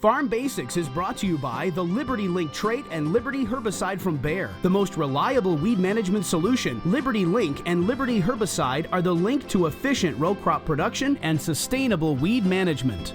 Farm Basics is brought to you by the Liberty Link trait and Liberty herbicide from Bayer. The most reliable weed management solution, Liberty Link and Liberty herbicide are the link to efficient row crop production and sustainable weed management.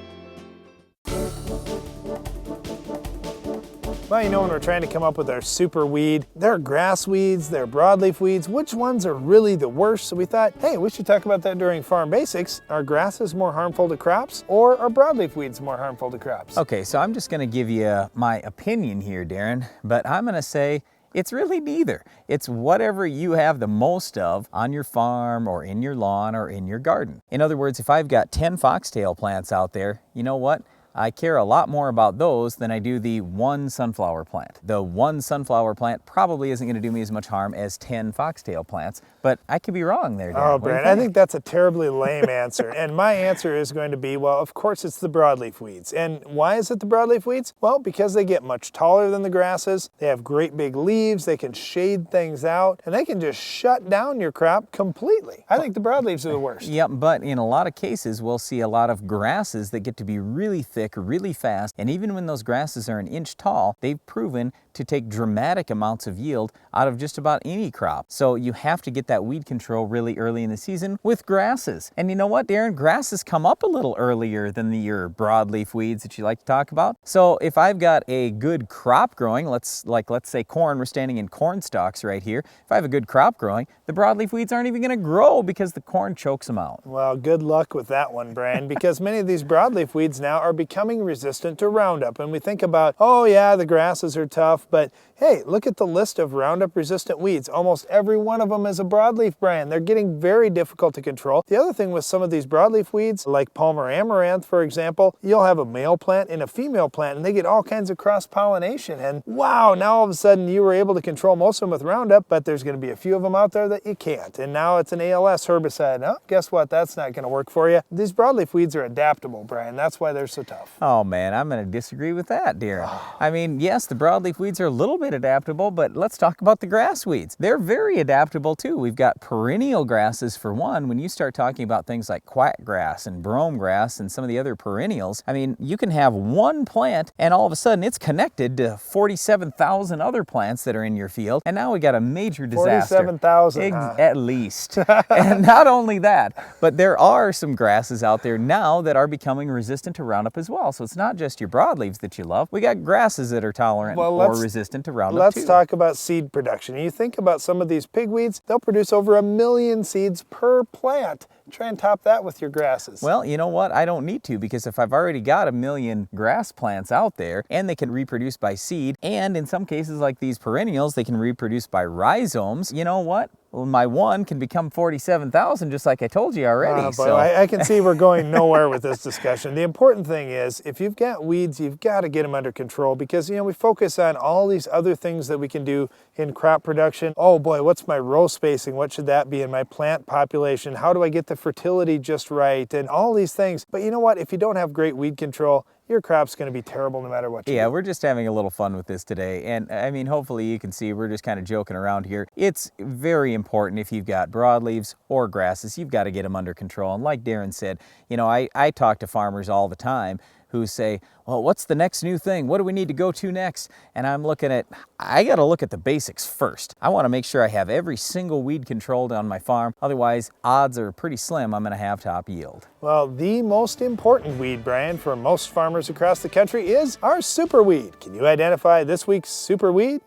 Well, you know, when we're trying to come up with our super weed, there are grass weeds, there are broadleaf weeds. Which ones are really the worst? So we thought, hey, we should talk about that during Farm Basics. Are grasses more harmful to crops, or are broadleaf weeds more harmful to crops? Okay, so I'm just gonna give you my opinion here, Darren, but I'm gonna say it's really neither. It's whatever you have the most of on your farm or in your lawn or in your garden. In other words, if I've got 10 foxtail plants out there, you know what? I care a lot more about those than I do the one sunflower plant. The one sunflower plant probably isn't going to do me as much harm as 10 foxtail plants, but I could be wrong there, Darren. Oh, Brad, I think that's a terribly lame answer. And my answer is going to be, well, of course it's the broadleaf weeds. And why is it the broadleaf weeds? Well, because they get much taller than the grasses, they have great big leaves, they can shade things out, and they can just shut down your crop completely. I think the broadleaves are the worst. Yep, but in a lot of cases, we'll see a lot of grasses that get to be really thick, really fast, and even when those grasses are an inch tall, they've proven to take dramatic amounts of yield out of just about any crop. So you have to get that weed control really early in the season with grasses. And you know what, Darren? Grasses come up a little earlier than your broadleaf weeds that you like to talk about. So if I've got a good crop growing, let's say corn, we're standing in corn stalks right here. If I have a good crop growing, the broadleaf weeds aren't even gonna grow because the corn chokes them out. Well, good luck with that one, Brian, because many of these broadleaf weeds now are becoming resistant to Roundup. And we think about, oh yeah, the grasses are tough, but hey, look at the list of Roundup resistant weeds. Almost every one of them is a broadleaf, Brian. They're getting very difficult to control. The other thing with some of these broadleaf weeds, like Palmer amaranth, for example, you'll have a male plant and a female plant, and they get all kinds of cross-pollination. And wow, now all of a sudden you were able to control most of them with Roundup, but there's going to be a few of them out there that you can't. And now it's an ALS herbicide. Oh, guess what? That's not going to work for you. These broadleaf weeds are adaptable, Brian. That's why they're so tough. Oh man, I'm going to disagree with that, Darren. I mean, yes, the broadleaf weeds are a little bit adaptable, but let's talk about the grass weeds. They're very adaptable too. We've got perennial grasses for one. When you start talking about things like quackgrass and brome grass and some of the other perennials, I mean, you can have one plant and all of a sudden it's connected to 47,000 other plants that are in your field. And now we got a major disaster. 47,000, At least. And not only that, but there are some grasses out there now that are becoming resistant to Roundup as well. So it's not just your broadleaves that you love. We got grasses that are tolerant or resistant to Roundup Let's talk about seed production. You think about some of these pigweeds, they'll produce over 1 million seeds per plant. Try and top that with your grasses. Well, you know what? I don't need to, because if I've already got 1 million grass plants out there and they can reproduce by seed, and in some cases like these perennials, they can reproduce by rhizomes, you know what? Well, my one can become 47,000, just like I told you already. But I can see we're going nowhere with this discussion. The important thing is, if you've got weeds, you've got to get them under control, because, you know, we focus on all these other things that we can do in crop production. Oh boy, what's my row spacing? What should that be in my plant population? How do I get the fertility just right? And all these things. But you know what? If you don't have great weed control, your crop's going to be terrible no matter what you do. We're just having a little fun with this today. And I mean, hopefully you can see we're just kind of joking around here. It's very important, if you've got broadleaves or grasses, you've got to get them under control. And like Darren said, you know, I talk to farmers all the time who say, well, what's the next new thing? What do we need to go to next? And I'm looking at, I got to look at the basics first. I want to make sure I have every single weed controlled on my farm. Otherwise, odds are pretty slim I'm going to have top yield. Well, the most important weed, Brian, for most farmers across the country is our superweed. Can you identify this week's superweed?